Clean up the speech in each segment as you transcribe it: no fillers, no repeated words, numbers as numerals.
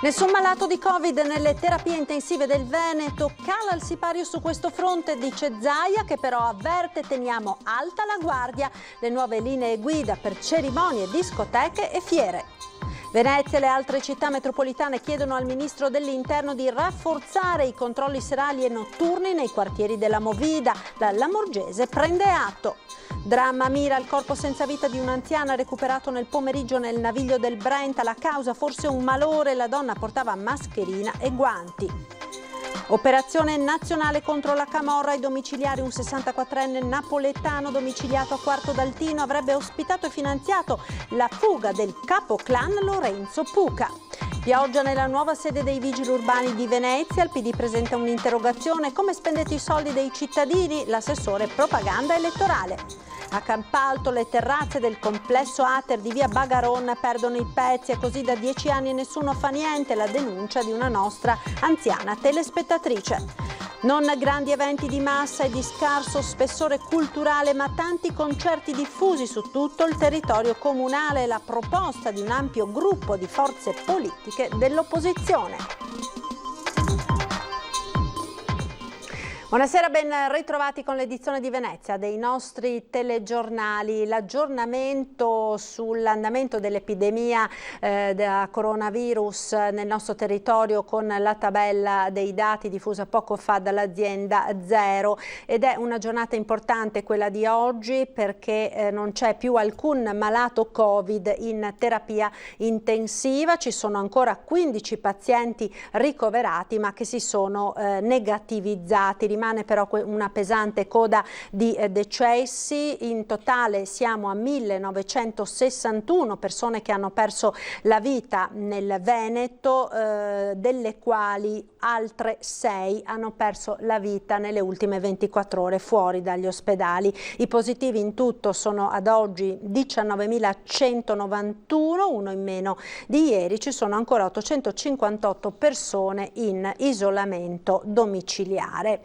Nessun malato di Covid nelle terapie intensive del Veneto. Cala il sipario su questo fronte, dice Zaia, che però avverte: teniamo alta la guardia. Le nuove linee guida per cerimonie, discoteche e fiere. Venezia e le altre città metropolitane chiedono al ministro dell'Interno di rafforzare i controlli serali e notturni nei quartieri della Movida. La Lamorgese prende atto. Dramma Mira, il corpo senza vita di un'anziana recuperato nel pomeriggio nel naviglio del Brenta. La causa forse un malore, la donna portava mascherina e guanti. Operazione nazionale contro la camorra. Ai domiciliari un 64enne napoletano domiciliato a Quarto d'Altino avrebbe ospitato e finanziato la fuga del capo clan Lorenzo Puca. Pioggia nella nuova sede dei Vigili Urbani di Venezia. Il PD presenta un'interrogazione: come spendete i soldi dei cittadini? L'assessore propaganda elettorale. A Campalto le terrazze del complesso Ater di via Bagaron perdono i pezzi, e così da 10 anni nessuno fa niente. La denuncia di una nostra anziana telespettatrice. Non grandi eventi di massa e di scarso spessore culturale, ma tanti concerti diffusi su tutto il territorio comunale. La proposta di un ampio gruppo di forze politiche dell'opposizione. Buonasera, ben ritrovati con l'edizione di Venezia dei nostri telegiornali. L'aggiornamento sull'andamento dell'epidemia da coronavirus nel nostro territorio con la tabella dei dati diffusa poco fa dall'azienda Zero, ed è una giornata importante quella di oggi perché non c'è più alcun malato Covid in terapia intensiva. Ci sono ancora 15 pazienti ricoverati ma che si sono negativizzati. Rimane però una pesante coda di decessi. In totale siamo a 1961 persone che hanno perso la vita nel Veneto, delle quali altre 6 hanno perso la vita nelle ultime 24 ore fuori dagli ospedali. I positivi in tutto sono ad oggi 19.191, uno in meno di ieri. Ci sono ancora 858 persone in isolamento domiciliare.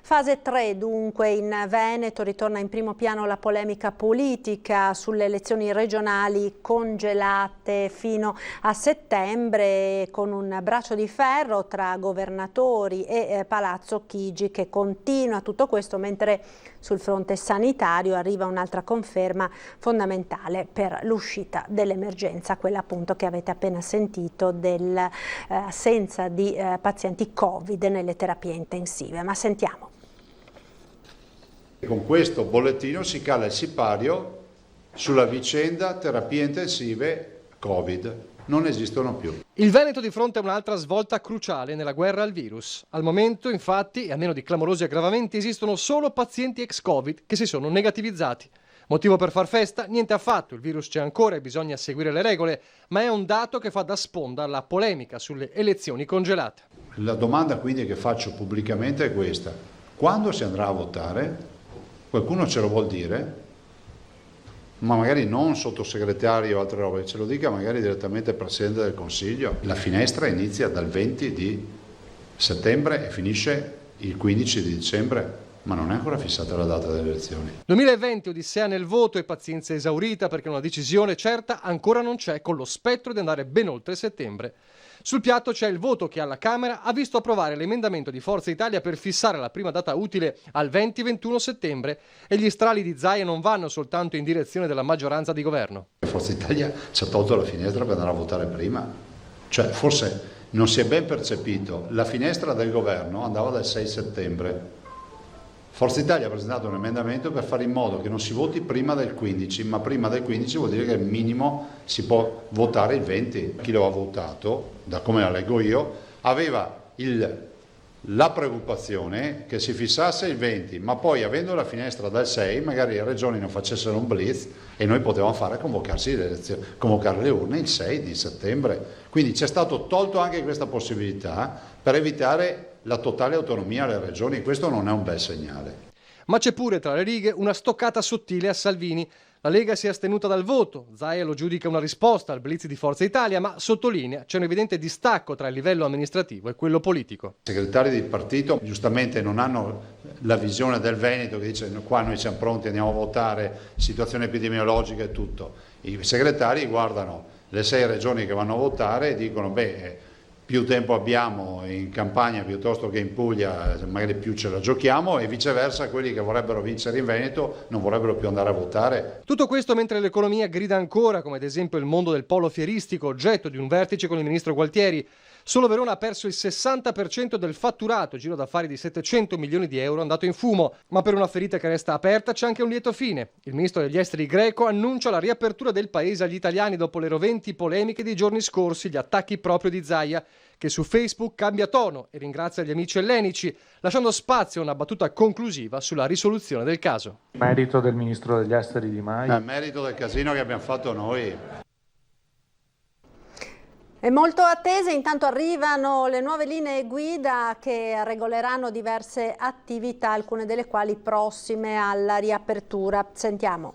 Fase 3 dunque in Veneto. Ritorna in primo piano la polemica politica sulle elezioni regionali congelate fino a settembre, con un braccio di ferro tra governatori e Palazzo Chigi che continua tutto questo, mentre sul fronte sanitario arriva un'altra conferma fondamentale per l'uscita dell'emergenza, quella appunto che avete appena sentito, dell'assenza di pazienti Covid nelle terapie intensive. Ma sentiamo. Con questo bollettino si cala il sipario sulla vicenda terapie intensive Covid. Non esistono più. Il Veneto di fronte a un'altra svolta cruciale nella guerra al virus. Al momento, infatti, e a meno di clamorosi aggravamenti, esistono solo pazienti ex-Covid che si sono negativizzati. Motivo per far festa? Niente affatto, il virus c'è ancora e bisogna seguire le regole, ma è un dato che fa da sponda alla polemica sulle elezioni congelate. La domanda quindi che faccio pubblicamente è questa: quando si andrà a votare? Qualcuno ce lo vuol dire? Ma magari non sottosegretario o altre robe, ce lo dica magari direttamente il Presidente del Consiglio. La finestra inizia dal 20 di settembre e finisce il 15 di dicembre, ma non è ancora fissata la data delle elezioni. 2020, odissea nel voto e pazienza esaurita perché una decisione certa ancora non c'è, con lo spettro di andare ben oltre settembre. Sul piatto c'è il voto che alla Camera ha visto approvare l'emendamento di Forza Italia per fissare la prima data utile al 20-21 settembre, e gli strali di Zaia non vanno soltanto in direzione della maggioranza di governo. Forza Italia ci ha tolto la finestra per andare a votare prima, cioè forse non si è ben percepito, la finestra del governo andava dal 6 settembre. Forza Italia ha presentato un emendamento per fare in modo che non si voti prima del 15, ma prima del 15 vuol dire che al minimo si può votare il 20. Chi lo ha votato, da come la leggo io, aveva la preoccupazione che si fissasse il 20, ma poi avendo la finestra dal 6 magari le regioni non facessero un blitz e noi potevamo convocare le urne il 6 di settembre. Quindi c'è stato tolto anche questa possibilità per evitare la totale autonomia alle regioni. Questo non è un bel segnale. Ma c'è pure tra le righe una stoccata sottile a Salvini. La Lega si è astenuta dal voto, Zaia lo giudica una risposta al blitz di Forza Italia, ma sottolinea c'è un evidente distacco tra il livello amministrativo e quello politico. I segretari di partito giustamente non hanno la visione del Veneto che dice qua noi siamo pronti, andiamo a votare, situazione epidemiologica e tutto. I segretari guardano le 6 regioni che vanno a votare e dicono più tempo abbiamo in Campania piuttosto che in Puglia, magari più ce la giochiamo, e viceversa quelli che vorrebbero vincere in Veneto non vorrebbero più andare a votare. Tutto questo mentre l'economia grida ancora, come ad esempio il mondo del polo fieristico, oggetto di un vertice con il ministro Gualtieri. Solo Verona ha perso il 60% del fatturato, giro d'affari di 700 milioni di euro andato in fumo. Ma per una ferita che resta aperta c'è anche un lieto fine. Il ministro degli esteri greco annuncia la riapertura del paese agli italiani dopo le roventi polemiche dei giorni scorsi, gli attacchi proprio di Zaia, che su Facebook cambia tono e ringrazia gli amici ellenici, lasciando spazio a una battuta conclusiva sulla risoluzione del caso. Merito del ministro degli esteri Di Maio. Merito del casino che abbiamo fatto noi. È molto attese, intanto arrivano le nuove linee guida che regoleranno diverse attività, alcune delle quali prossime alla riapertura. Sentiamo.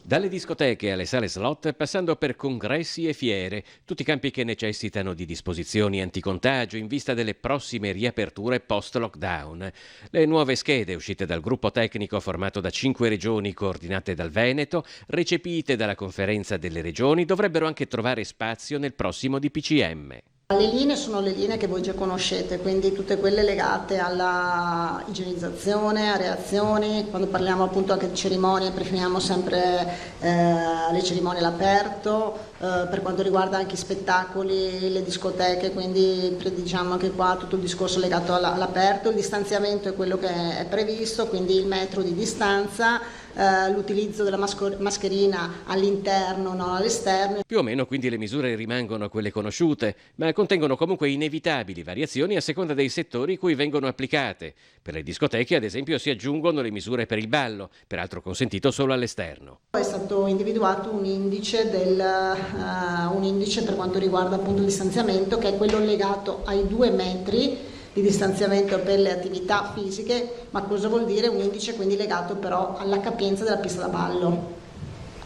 Dalle discoteche alle sale slot, passando per congressi e fiere, tutti campi che necessitano di disposizioni anticontagio in vista delle prossime riaperture post-lockdown. Le nuove schede uscite dal gruppo tecnico formato da 5 regioni coordinate dal Veneto, recepite dalla Conferenza delle Regioni, dovrebbero anche trovare spazio nel prossimo DPCM. Le linee sono le linee che voi già conoscete, quindi tutte quelle legate alla igienizzazione, a reazioni. Quando parliamo appunto anche di cerimonie preferiamo sempre le cerimonie all'aperto, per quanto riguarda anche i spettacoli, le discoteche, quindi prediligiamo anche qua tutto il discorso legato all'aperto. Il distanziamento è quello che è previsto, quindi il metro di distanza, l'utilizzo della mascherina all'interno, non all'esterno. Più o meno quindi le misure rimangono quelle conosciute, ma contengono comunque inevitabili variazioni a seconda dei settori cui vengono applicate. Per le discoteche, ad esempio, si aggiungono le misure per il ballo, peraltro consentito solo all'esterno. È stato individuato un indice per quanto riguarda appunto il distanziamento, che è quello legato ai 2 metri di distanziamento per le attività fisiche. Ma cosa vuol dire? Un indice quindi legato però alla capienza della pista da ballo,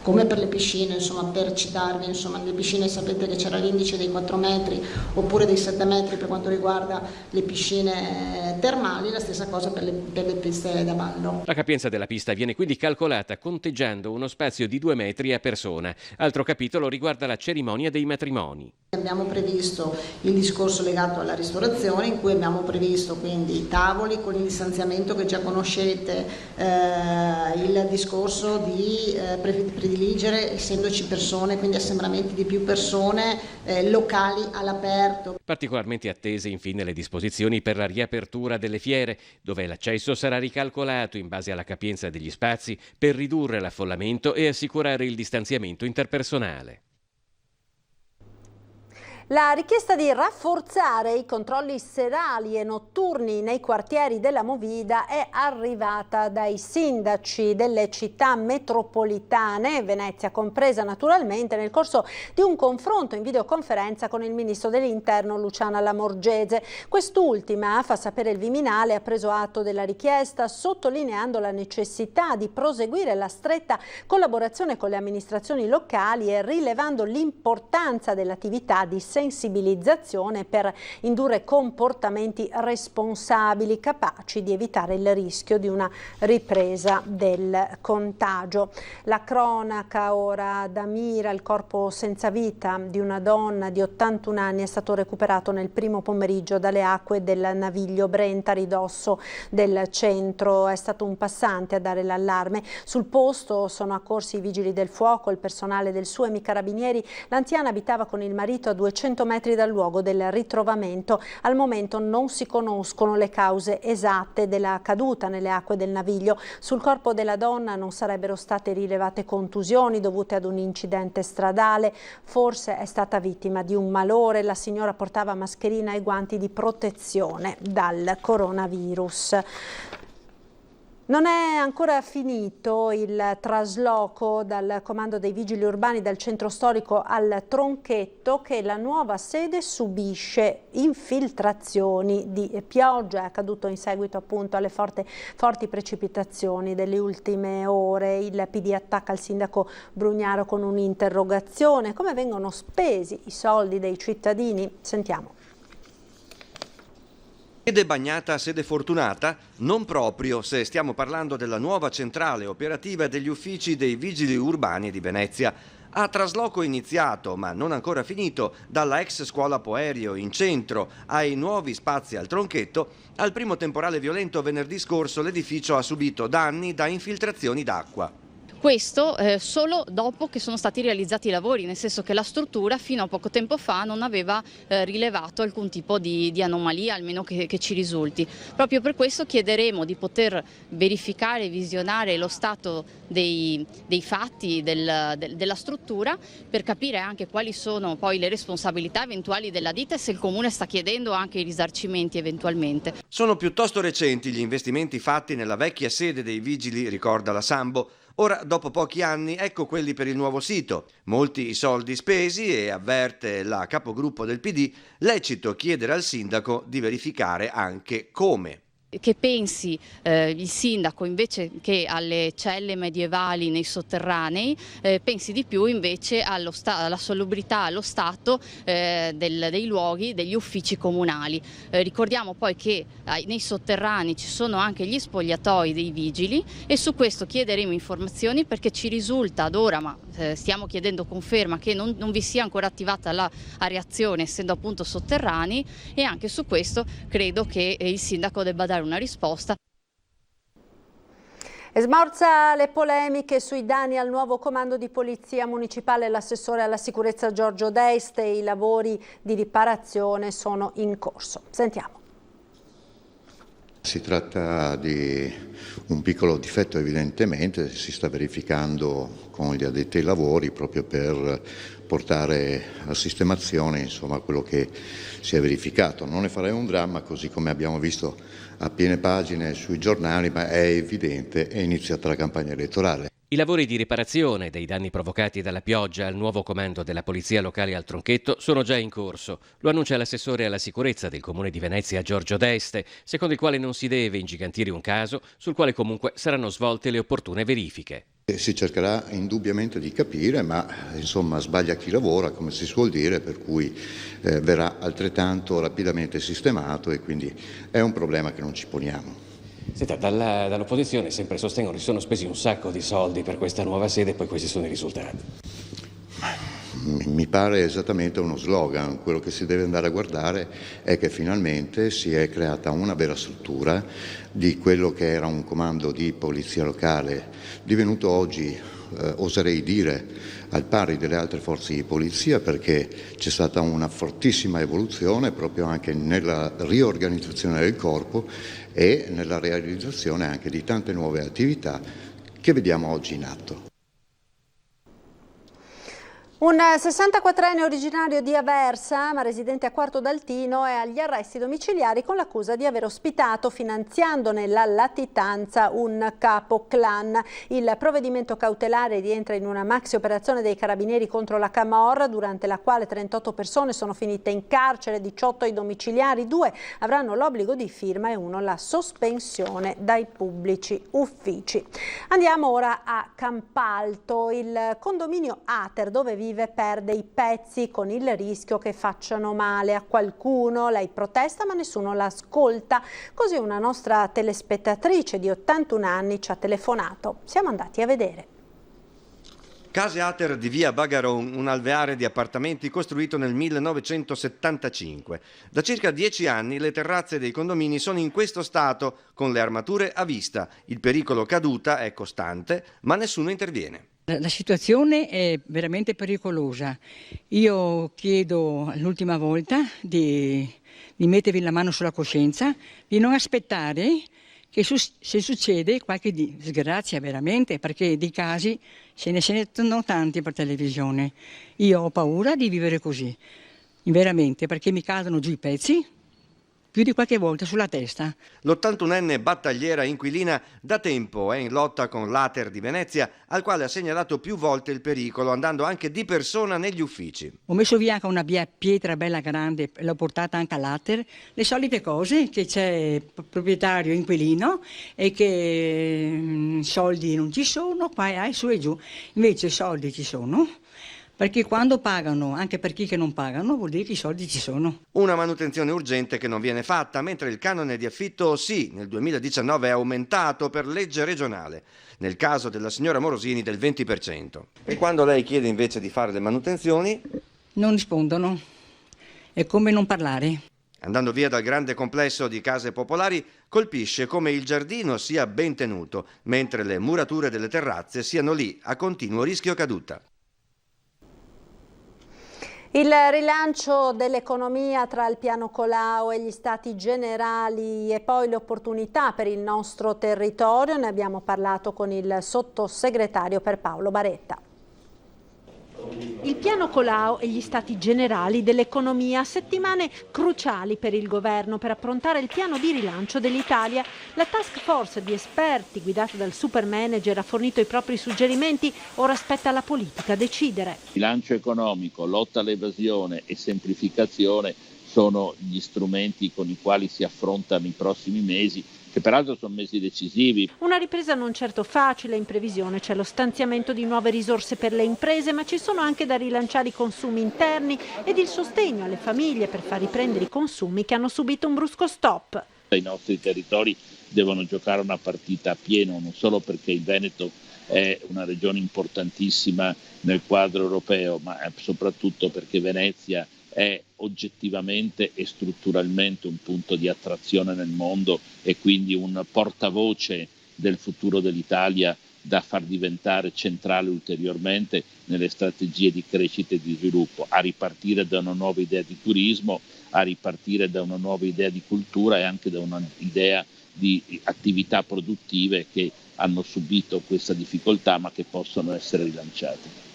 come per le piscine, insomma, per citarvi, insomma, nelle piscine sapete che c'era l'indice dei 4 metri oppure dei 7 metri per quanto riguarda le piscine termali, la stessa cosa per le piste da ballo. La capienza della pista viene quindi calcolata conteggiando uno spazio di 2 metri a persona. Altro capitolo riguarda la cerimonia dei matrimoni. Abbiamo previsto il discorso legato alla ristorazione, in cui abbiamo previsto quindi i tavoli con il distanziamento che già conoscete, il discorso di prediligere, essendoci persone, quindi assembramenti di più persone, locali all'aperto. Particolarmente attese infine le disposizioni per la riapertura delle fiere, dove l'accesso sarà ricalcolato in base alla capienza degli spazi per ridurre l'affollamento e assicurare il distanziamento interpersonale. La richiesta di rafforzare i controlli serali e notturni nei quartieri della Movida è arrivata dai sindaci delle città metropolitane, Venezia compresa naturalmente, nel corso di un confronto in videoconferenza con il ministro dell'Interno Luciana Lamorgese. Quest'ultima, fa sapere il Viminale, ha preso atto della richiesta, sottolineando la necessità di proseguire la stretta collaborazione con le amministrazioni locali e rilevando l'importanza dell'attività di sensibilizzazione per indurre comportamenti responsabili capaci di evitare il rischio di una ripresa del contagio. La cronaca ora da Mira, il corpo senza vita di una donna di 81 anni è stato recuperato nel primo pomeriggio dalle acque del Naviglio Brenta a ridosso del centro. È stato un passante a dare l'allarme. Sul posto sono accorsi i vigili del fuoco, il personale del SUEM, i carabinieri. L'anziana abitava con il marito a 200 metri dal luogo del ritrovamento. Al momento non si conoscono le cause esatte della caduta nelle acque del Naviglio. Sul corpo della donna non sarebbero state rilevate contusioni dovute ad un incidente stradale. Forse è stata vittima di un malore. La signora portava mascherina e guanti di protezione dal coronavirus. Non è ancora finito il trasloco dal comando dei vigili urbani dal centro storico al Tronchetto, che la nuova sede subisce infiltrazioni di pioggia. È accaduto in seguito appunto alle forti precipitazioni delle ultime ore. Il PD attacca il sindaco Brugnaro con un'interrogazione. Come vengono spesi i soldi dei cittadini? Sentiamo. Sede bagnata, sede fortunata? Non proprio, se stiamo parlando della nuova centrale operativa degli uffici dei vigili urbani di Venezia. A trasloco iniziato, ma non ancora finito, dalla ex scuola Poerio in centro ai nuovi spazi al Tronchetto, al primo temporale violento venerdì scorso l'edificio ha subito danni da infiltrazioni d'acqua. Questo solo dopo che sono stati realizzati i lavori, nel senso che la struttura fino a poco tempo fa non aveva rilevato alcun tipo di anomalia, almeno che ci risulti. Proprio per questo chiederemo di poter verificare e visionare lo stato dei fatti della struttura, per capire anche quali sono poi le responsabilità eventuali della ditta e se il Comune sta chiedendo anche i risarcimenti eventualmente. Sono piuttosto recenti gli investimenti fatti nella vecchia sede dei Vigili, ricorda la Sambo. Ora, dopo pochi anni, ecco quelli per il nuovo sito. Molti i soldi spesi e, avverte la capogruppo del PD, lecito chiedere al sindaco di verificare anche come. Che pensi il sindaco invece che alle celle medievali nei sotterranei, pensi di più invece alla salubrità, allo stato dei luoghi, degli uffici comunali. Ricordiamo poi che nei sotterranei ci sono anche gli spogliatoi dei vigili e su questo chiederemo informazioni, perché ci risulta ad ora, ma stiamo chiedendo conferma, che non vi sia ancora attivata la reazione, essendo appunto sotterranei, e anche su questo credo che il sindaco debba dare una risposta. Smorza le polemiche sui danni al nuovo comando di polizia municipale l'assessore alla sicurezza Giorgio D'Este. I lavori di riparazione sono in corso. Sentiamo. Si tratta di un piccolo difetto, evidentemente si sta verificando con gli addetti ai lavori proprio per portare a sistemazione, insomma, quello che si è verificato. Non ne farei un dramma, così come abbiamo visto a piene pagine sui giornali, ma è evidente, è iniziata la campagna elettorale. I lavori di riparazione dei danni provocati dalla pioggia al nuovo comando della Polizia Locale al Tronchetto sono già in corso. Lo annuncia l'assessore alla sicurezza del Comune di Venezia Giorgio D'Este, secondo il quale non si deve ingigantire un caso sul quale comunque saranno svolte le opportune verifiche. Si cercherà indubbiamente di capire, ma insomma sbaglia chi lavora, come si suol dire, per cui verrà altrettanto rapidamente sistemato e quindi è un problema che non ci poniamo. Senta, dall'opposizione sempre sostengono che si sono spesi un sacco di soldi per questa nuova sede e poi questi sono i risultati. Mi pare esattamente uno slogan. Quello che si deve andare a guardare è che finalmente si è creata una vera struttura di quello che era un comando di polizia locale, divenuto oggi, oserei dire, al pari delle altre forze di polizia, perché c'è stata una fortissima evoluzione proprio anche nella riorganizzazione del corpo e nella realizzazione anche di tante nuove attività che vediamo oggi in atto. Un 64enne originario di Aversa, ma residente a Quarto d'Altino, è agli arresti domiciliari con l'accusa di aver ospitato, finanziandone la latitanza, un capo clan. Il provvedimento cautelare rientra in una maxi operazione dei carabinieri contro la Camorra, durante la quale 38 persone sono finite in carcere, 18 ai domiciliari, 2 avranno l'obbligo di firma e 1 la sospensione dai pubblici uffici. Andiamo ora a Campalto. Il condominio Ater, dove vive, perde i pezzi con il rischio che facciano male a qualcuno. Lei protesta ma nessuno la ascolta. Così una nostra telespettatrice di 81 anni ci ha telefonato. Siamo andati a vedere. Case Ater di via Bagaron, un alveare di appartamenti costruito nel 1975. Da circa 10 anni le terrazze dei condomini sono in questo stato, con le armature a vista. Il pericolo caduta è costante, ma nessuno interviene. La situazione è veramente pericolosa. Io chiedo l'ultima volta di mettervi la mano sulla coscienza, di non aspettare che se succede qualche disgrazia veramente, perché di casi ce ne sono tanti per televisione. Io ho paura di vivere così, veramente, perché mi cadono giù i pezzi più di qualche volta sulla testa. L'81enne battagliera inquilina da tempo è in lotta con l'Ater di Venezia, al quale ha segnalato più volte il pericolo, andando anche di persona negli uffici. Ho messo via anche una pietra bella grande, l'ho portata anche all'Ater, le solite cose, che c'è proprietario inquilino e che soldi non ci sono, qua e su e giù. Invece soldi ci sono, perché quando pagano, anche per chi che non pagano, vuol dire che i soldi ci sono. Una manutenzione urgente che non viene fatta, mentre il canone di affitto sì, nel 2019 è aumentato per legge regionale, nel caso della signora Morosini del 20%. E quando lei chiede invece di fare le manutenzioni? Non rispondono, è come non parlare. Andando via dal grande complesso di case popolari, colpisce come il giardino sia ben tenuto, mentre le murature delle terrazze siano lì a continuo rischio caduta. Il rilancio dell'economia tra il piano Colau e gli stati generali e poi le opportunità per il nostro territorio, ne abbiamo parlato con il sottosegretario Pierpaolo Baretta. Il piano Colau e gli stati generali dell'economia, settimane cruciali per il governo per approntare il piano di rilancio dell'Italia. La task force di esperti guidata dal super manager ha fornito i propri suggerimenti, ora spetta alla politica decidere. Bilancio economico, lotta all'evasione e semplificazione sono gli strumenti con i quali si affrontano i prossimi mesi, che peraltro sono mesi decisivi. Una ripresa non certo facile, in previsione c'è lo stanziamento di nuove risorse per le imprese, ma ci sono anche da rilanciare i consumi interni ed il sostegno alle famiglie per far riprendere i consumi che hanno subito un brusco stop. I nostri territori devono giocare una partita a pieno, non solo perché il Veneto è una regione importantissima nel quadro europeo, ma soprattutto perché Venezia è oggettivamente e strutturalmente un punto di attrazione nel mondo e quindi un portavoce del futuro dell'Italia da far diventare centrale ulteriormente nelle strategie di crescita e di sviluppo, a ripartire da una nuova idea di turismo, a ripartire da una nuova idea di cultura e anche da un'idea di attività produttive che hanno subito questa difficoltà ma che possono essere rilanciate.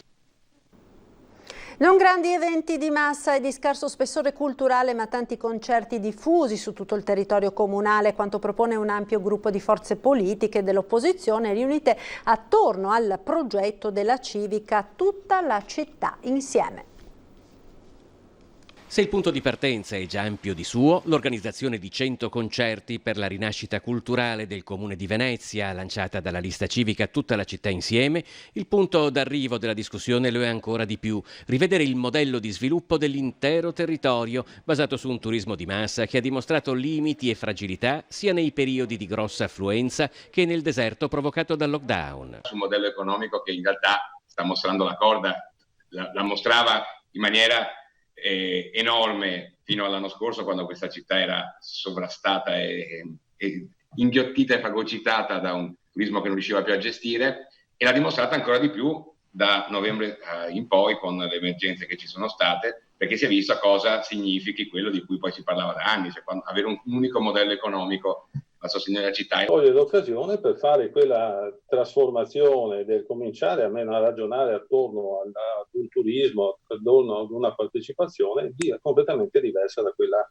Non grandi eventi di massa e di scarso spessore culturale, ma tanti concerti diffusi su tutto il territorio comunale, quanto propone un ampio gruppo di forze politiche dell'opposizione riunite attorno al progetto della civica Tutta la città insieme. Se il punto di partenza è già ampio di suo, l'organizzazione di 100 concerti per la rinascita culturale del Comune di Venezia, lanciata dalla lista civica Tutta la città insieme, il punto d'arrivo della discussione lo è ancora di più: rivedere il modello di sviluppo dell'intero territorio, basato su un turismo di massa che ha dimostrato limiti e fragilità sia nei periodi di grossa affluenza che nel deserto provocato dal lockdown. Un modello economico che in realtà sta mostrando la corda, la mostrava in maniera enorme fino all'anno scorso, quando questa città era sovrastata e inghiottita e fagocitata da un turismo che non riusciva più a gestire, e l'ha dimostrata ancora di più da novembre in poi con le emergenze che ci sono state, perché si è visto cosa significhi quello di cui poi si parlava da anni, cioè avere un unico modello economico a sostegno della città. Voglio l'occasione per fare quella trasformazione del cominciare almeno a ragionare attorno al turismo, attorno ad una partecipazione completamente diversa da quella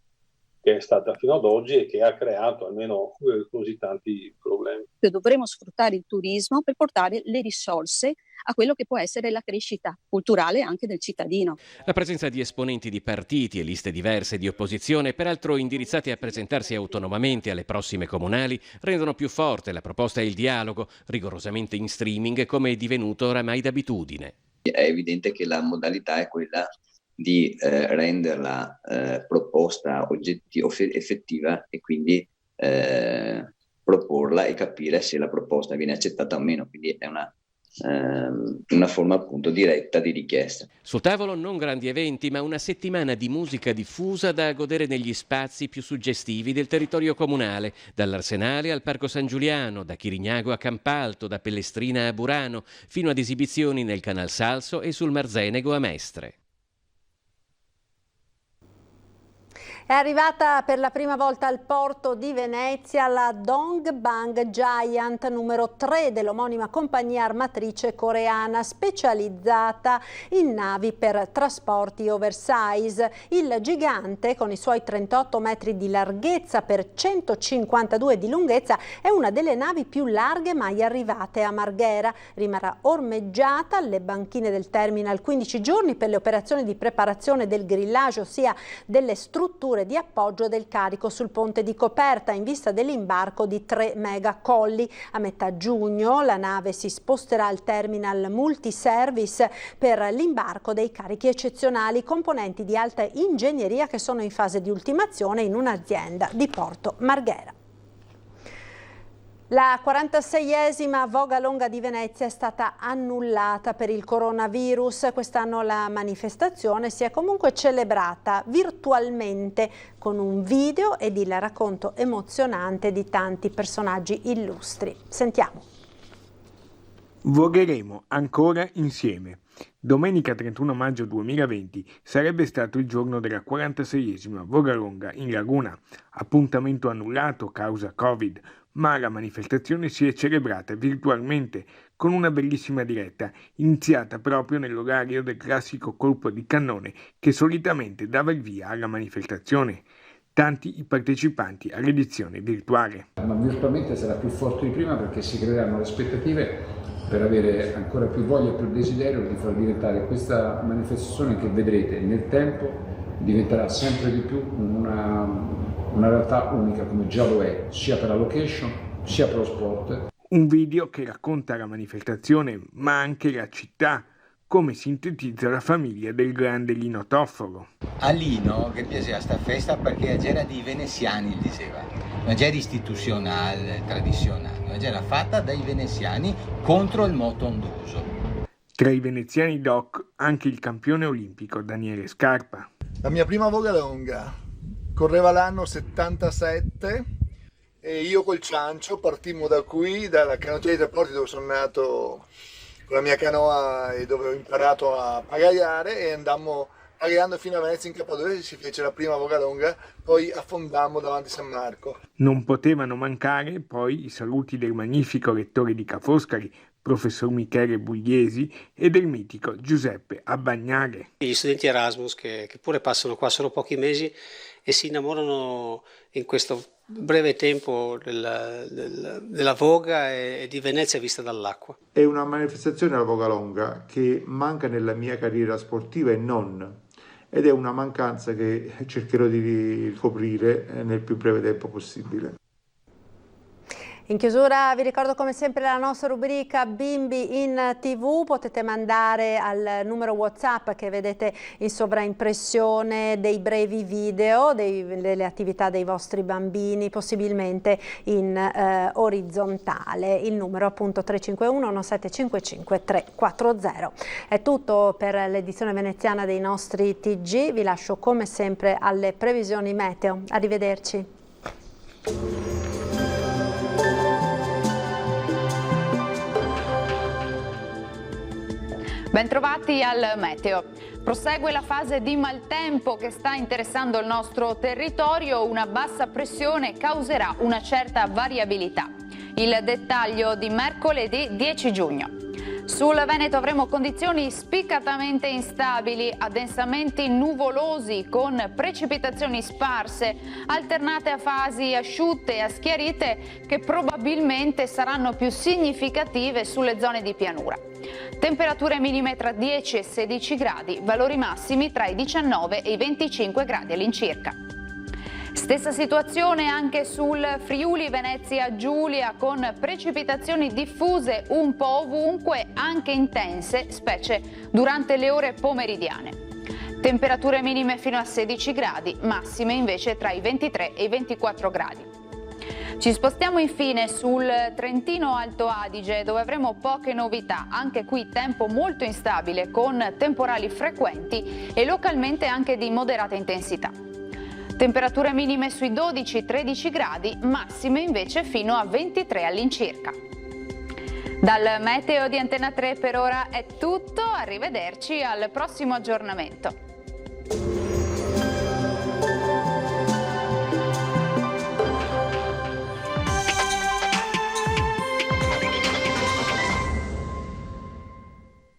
che è stata fino ad oggi e che ha creato almeno così tanti problemi. Dovremo sfruttare il turismo per portare le risorse a quello che può essere la crescita culturale anche del cittadino. La presenza di esponenti di partiti e liste diverse di opposizione, peraltro indirizzati a presentarsi autonomamente alle prossime comunali, rendono più forte la proposta e il dialogo, rigorosamente in streaming come è divenuto oramai d'abitudine. È evidente che la modalità è quella di renderla proposta effettiva e quindi proporla e capire se la proposta viene accettata o meno, quindi è una forma appunto diretta di richiesta. Sul tavolo non grandi eventi, ma una settimana di musica diffusa da godere negli spazi più suggestivi del territorio comunale, dall'Arsenale al Parco San Giuliano, da Chirignago a Campalto, da Pellestrina a Burano, fino ad esibizioni nel Canal Salso e sul Marzenego a Mestre. È arrivata per la prima volta al porto di Venezia la Dongbang Giant numero 3 dell'omonima compagnia armatrice coreana specializzata in navi per trasporti oversize. Il gigante, con i suoi 38 metri di larghezza per 152 di lunghezza, è una delle navi più larghe mai arrivate a Marghera. Rimarrà ormeggiata alle banchine del terminal 15 giorni per le operazioni di preparazione del grillage, ossia delle strutture misure di appoggio del carico sul ponte di coperta in vista dell'imbarco di 3 megacolli. A metà giugno la nave si sposterà al terminal multiservice per l'imbarco dei carichi eccezionali, componenti di alta ingegneria che sono in fase di ultimazione in un'azienda di Porto Marghera. La 46esima Voga Longa di Venezia è stata annullata per il coronavirus. Quest'anno la manifestazione si è comunque celebrata virtualmente con un video ed il racconto emozionante di tanti personaggi illustri. Sentiamo. Vogheremo ancora insieme. Domenica 31 maggio 2020 sarebbe stato il giorno della 46esima Voga Longa in Laguna. Appuntamento annullato causa Covid, ma la manifestazione si è celebrata virtualmente con una bellissima diretta iniziata proprio nell'orario del classico colpo di cannone che solitamente dava il via alla manifestazione. Tanti i partecipanti all'edizione virtuale. Ma virtualmente sarà più forte di prima perché si creeranno le aspettative per avere ancora più voglia e più desiderio di far diventare questa manifestazione, che vedrete nel tempo diventerà sempre di più una realtà unica, come già lo è, sia per la location sia per lo sport. Un video che racconta la manifestazione ma anche la città, come sintetizza la famiglia del grande Lino Toffolo. A Lino che piaceva sta festa perché era di veneziani, diceva, non era istituzionale, tradizionale, era fatta dai veneziani contro il moto ondoso. Tra i veneziani doc anche il campione olimpico Daniele Scarpa. La mia prima Voga Longa correva l'anno 77 e io col Ciancio partimmo da qui, dalla canottiera dei Porti dove sono nato con la mia canoa e dove ho imparato a pagaiare, e andammo pagaiando fino a Venezia in Cappadocia. Si fece la prima Voga Longa, poi affondammo davanti a San Marco. Non potevano mancare poi i saluti del magnifico rettore di Ca' Foscari, professor Michele Bugliesi, e del mitico Giuseppe Abbagnale. Gli studenti Erasmus che pure passano qua solo pochi mesi e si innamorano in questo breve tempo della Voga e di Venezia vista dall'acqua. È una manifestazione, la Voga Longa, che manca nella mia carriera sportiva e non, ed è una mancanza che cercherò di ricoprire nel più breve tempo possibile. In chiusura vi ricordo come sempre la nostra rubrica Bimbi in TV. Potete mandare al numero WhatsApp che vedete in sovraimpressione dei brevi video delle attività dei vostri bambini, possibilmente in orizzontale. Il numero appunto 351 1755 340. È tutto per l'edizione veneziana dei nostri TG. Vi lascio come sempre alle previsioni meteo. Arrivederci. Bentrovati al meteo. Prosegue la fase di maltempo che sta interessando il nostro territorio. Una bassa pressione causerà una certa variabilità. Il dettaglio di mercoledì 10 giugno. Sul Veneto avremo condizioni spiccatamente instabili, addensamenti nuvolosi con precipitazioni sparse, alternate a fasi asciutte e a schiarite che probabilmente saranno più significative sulle zone di pianura. Temperature minime tra 10 e 16 gradi, valori massimi tra i 19 e i 25 gradi all'incirca. Stessa situazione anche sul Friuli Venezia Giulia, con precipitazioni diffuse un po' ovunque, anche intense, specie durante le ore pomeridiane. Temperature minime fino a 16 gradi, massime invece tra i 23 e i 24 gradi. Ci spostiamo infine sul Trentino Alto Adige, dove avremo poche novità, anche qui tempo molto instabile con temporali frequenti e localmente anche di moderata intensità. Temperature minime sui 12-13 gradi, massime invece fino a 23 all'incirca. Dal meteo di Antena 3 per ora è tutto, arrivederci al prossimo aggiornamento.